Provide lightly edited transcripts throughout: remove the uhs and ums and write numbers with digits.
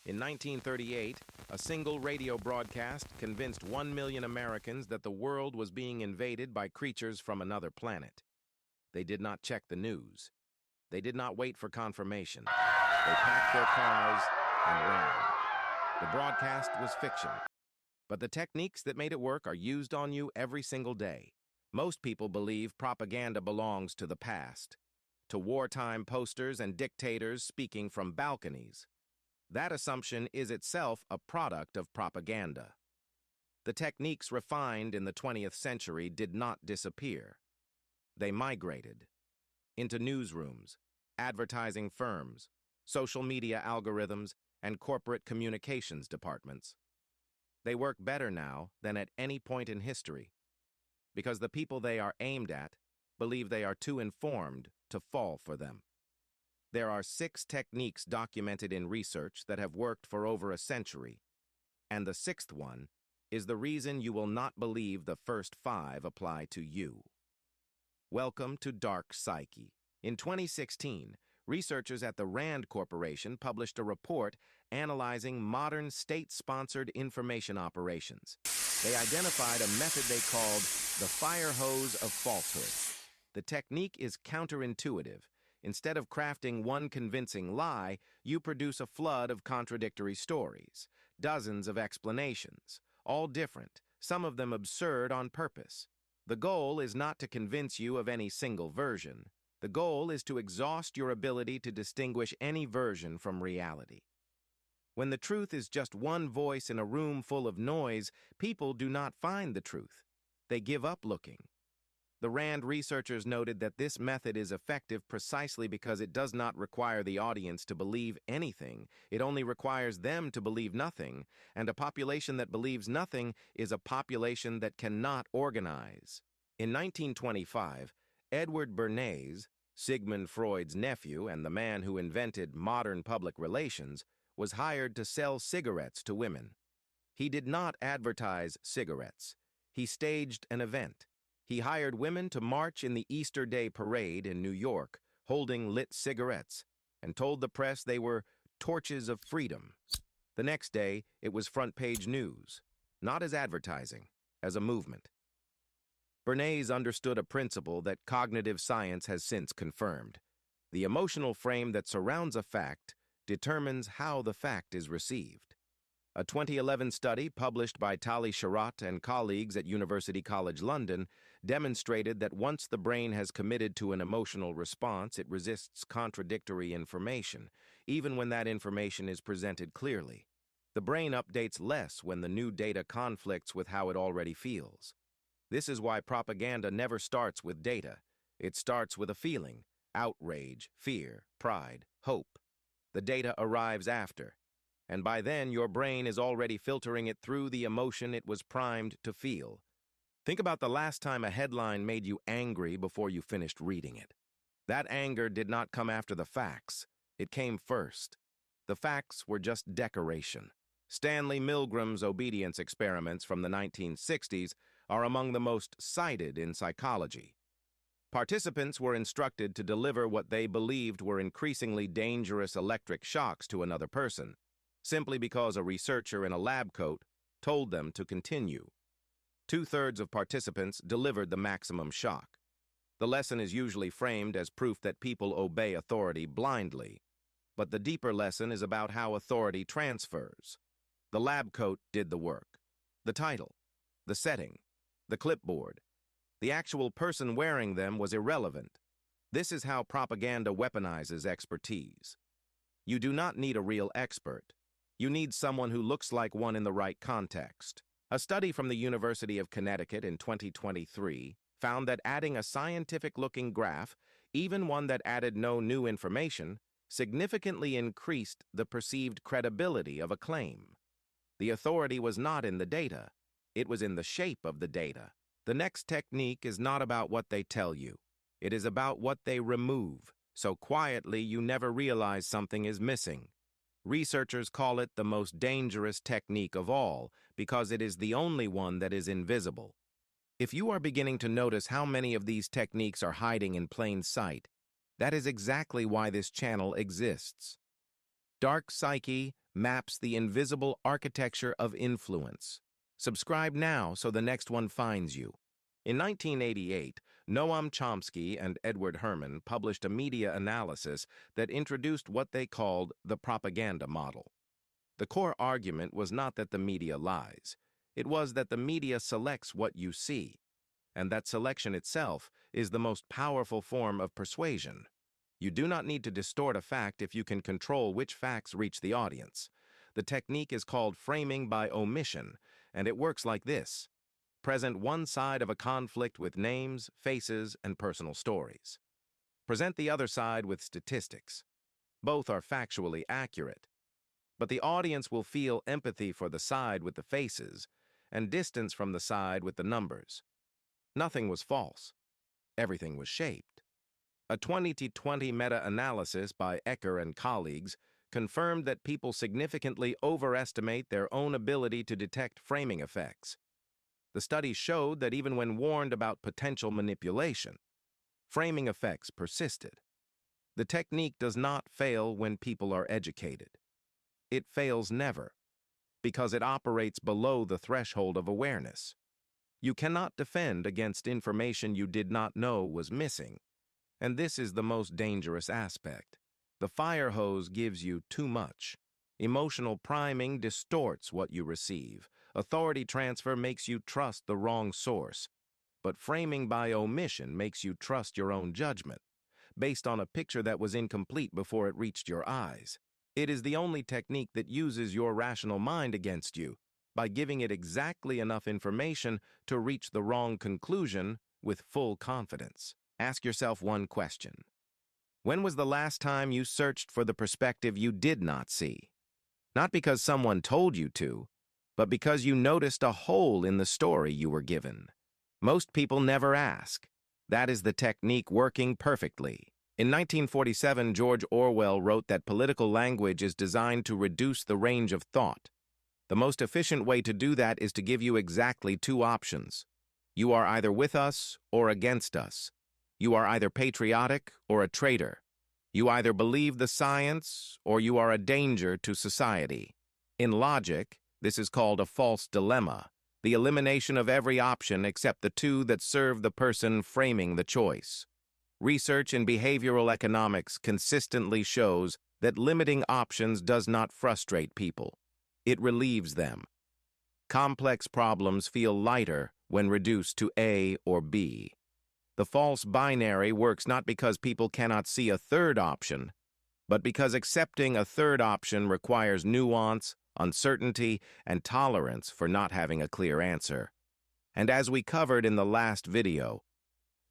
In 1938, a single radio broadcast convinced 1 million Americans that the world was being invaded by creatures from another planet. They did not check the news. They did not wait for confirmation. They packed their cars and ran. The broadcast was fiction, but the techniques that made it work are used on you every single day. Most people believe propaganda belongs to the past, to wartime posters and dictators speaking from balconies. That assumption is itself a product of propaganda. The techniques refined in the 20th century did not disappear. They migrated into newsrooms, advertising firms, social media algorithms, and corporate communications departments. They work better now than at any point in history, because the people they are aimed at believe they are too informed to fall for them. There are 6 techniques documented in research that have worked for over a century, and the 6th one is the reason you will not believe the first 5 apply to you. Welcome to DarkPsyche. In 2016, researchers at the Rand Corporation published a report analyzing modern state-sponsored information operations. They identified a method they called the Firehose of falsehood. The technique is counterintuitive. Instead of crafting one convincing lie, you produce a flood of contradictory stories, dozens of explanations, all different, some of them absurd on purpose. The goal is not to convince you of any single version. The goal is to exhaust your ability to distinguish any version from reality. When the truth is just one voice in a room full of noise, people do not find the truth. They give up looking. The Rand researchers noted that this method is effective precisely because it does not require the audience to believe anything. It only requires them to believe nothing, and a population that believes nothing is a population that cannot organize. In 1925, Edward Bernays, Sigmund Freud's nephew and the man who invented modern public relations, was hired to sell cigarettes to women. He did not advertise cigarettes. He staged an event. He hired women to march in the Easter Day parade in New York, holding lit cigarettes, and told the press they were torches of freedom. The next day, it was front-page news, not as advertising, as a movement. Bernays understood a principle that cognitive science has since confirmed. The emotional frame that surrounds a fact determines how the fact is received. A 2011 study published by Tali Sharot and colleagues at University College London demonstrated that once the brain has committed to an emotional response, it resists contradictory information, even when that information is presented clearly. The brain updates less when the new data conflicts with how it already feels. This is why propaganda never starts with data. It starts with a feeling: outrage, fear, pride, hope. The data arrives after, and by then your brain is already filtering it through the emotion it was primed to feel. Think about the last time a headline made you angry before you finished reading it. That anger did not come after the facts. It came first. The facts were just decoration. Stanley Milgram's obedience experiments from the 1960s are among the most cited in psychology. Participants were instructed to deliver what they believed were increasingly dangerous electric shocks to another person, simply because a researcher in a lab coat told them to continue. 2/3 of participants delivered the maximum shock. The lesson is usually framed as proof that people obey authority blindly, but the deeper lesson is about how authority transfers. The lab coat did the work. The title, the setting, the clipboard. The actual person wearing them was irrelevant. This is how propaganda weaponizes expertise. You do not need a real expert. You need someone who looks like one in the right context. A study from the University of Connecticut in 2023 found that adding a scientific-looking graph, even one that added no new information, significantly increased the perceived credibility of a claim. The authority was not in the data. It was in the shape of the data. The next technique is not about what they tell you. It is about what they remove, so quietly you never realize something is missing. Researchers call it the most dangerous technique of all because it is the only one that is invisible. If you are beginning to notice how many of these techniques are hiding in plain sight, that is exactly why this channel exists. DarkPsyche maps the invisible architecture of influence. Subscribe now so the next one finds you. In 1988, Noam Chomsky and Edward Herman published a media analysis that introduced what they called the propaganda model. The core argument was not that the media lies. It was that the media selects what you see, and that selection itself is the most powerful form of persuasion. You do not need to distort a fact if you can control which facts reach the audience. The technique is called framing by omission, and it works like this. Present one side of a conflict with names, faces, and personal stories. Present the other side with statistics. Both are factually accurate. But the audience will feel empathy for the side with the faces and distance from the side with the numbers. Nothing was false. Everything was shaped. A 2020 meta-analysis by Ecker and colleagues confirmed that people significantly overestimate their own ability to detect framing effects. The study showed that even when warned about potential manipulation, framing effects persisted. The technique does not fail when people are educated. It fails never, because it operates below the threshold of awareness. You cannot defend against information you did not know was missing. And this is the most dangerous aspect. The Firehose gives you too much. Emotional priming distorts what you receive. Authority transfer makes you trust the wrong source. But framing by omission makes you trust your own judgment, based on a picture that was incomplete before it reached your eyes. It is the only technique that uses your rational mind against you, by giving it exactly enough information to reach the wrong conclusion with full confidence. Ask yourself one question. When was the last time you searched for the perspective you did not see? Not because someone told you to, but because you noticed a hole in the story you were given. Most people never ask. That is the technique working perfectly. In 1947, George Orwell wrote that political language is designed to reduce the range of thought. The most efficient way to do that is to give you exactly two options. You are either with us or against us. You are either patriotic or a traitor. You either believe the science or you are a danger to society. In logic, this is called a false dilemma, the elimination of every option except the two that serve the person framing the choice. Research in behavioral economics consistently shows that limiting options does not frustrate people. It relieves them. Complex problems feel lighter when reduced to A or B. The false binary works not because people cannot see a third option, but because accepting a third option requires nuance, uncertainty, and tolerance for not having a clear answer. And as we covered in the last video,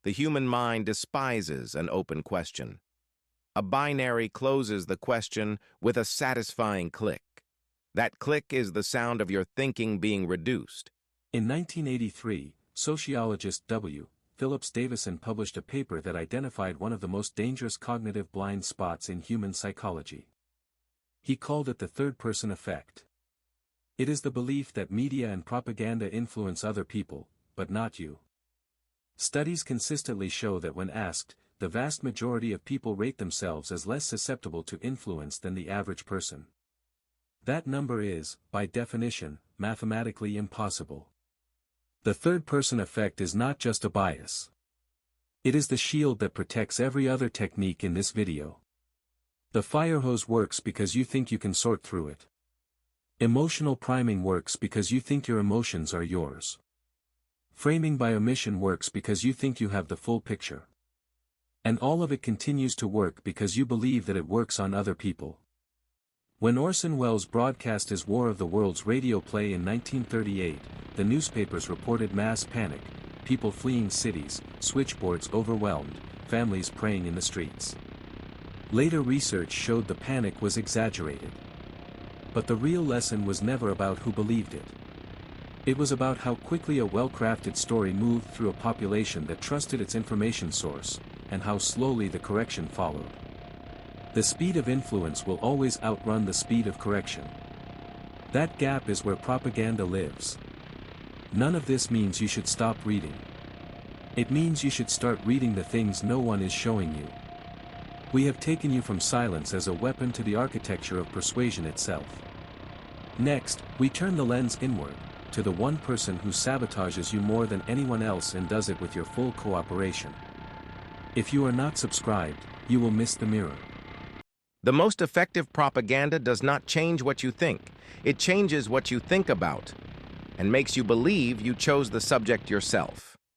the human mind despises an open question. A binary closes the question with a satisfying click. That click is the sound of your thinking being reduced. In 1983, sociologist W. Phillips Davison published a paper that identified one of the most dangerous cognitive blind spots in human psychology. He called it the third-person effect. It is the belief that media and propaganda influence other people, but not you. Studies consistently show that when asked, the vast majority of people rate themselves as less susceptible to influence than the average person. That number is, by definition, mathematically impossible. The third-person effect is not just a bias. It is the shield that protects every other technique in this video. The Firehose works because you think you can sort through it. Emotional priming works because you think your emotions are yours. Framing by omission works because you think you have the full picture. And all of it continues to work because you believe that it works on other people. When Orson Welles broadcast his War of the Worlds radio play in 1938, the newspapers reported mass panic, people fleeing cities, switchboards overwhelmed, families praying in the streets. Later research showed the panic was exaggerated. But the real lesson was never about who believed it. It was about how quickly a well-crafted story moved through a population that trusted its information source, and how slowly the correction followed. The speed of influence will always outrun the speed of correction. That gap is where propaganda lives. None of this means you should stop reading. It means you should start reading the things no one is showing you. We have taken you from silence as a weapon to the architecture of persuasion itself. Next, we turn the lens inward, to the one person who sabotages you more than anyone else and does it with your full cooperation. If you are not subscribed, you will miss the mirror. The most effective propaganda does not change what you think. It changes what you think about, and makes you believe you chose the subject yourself.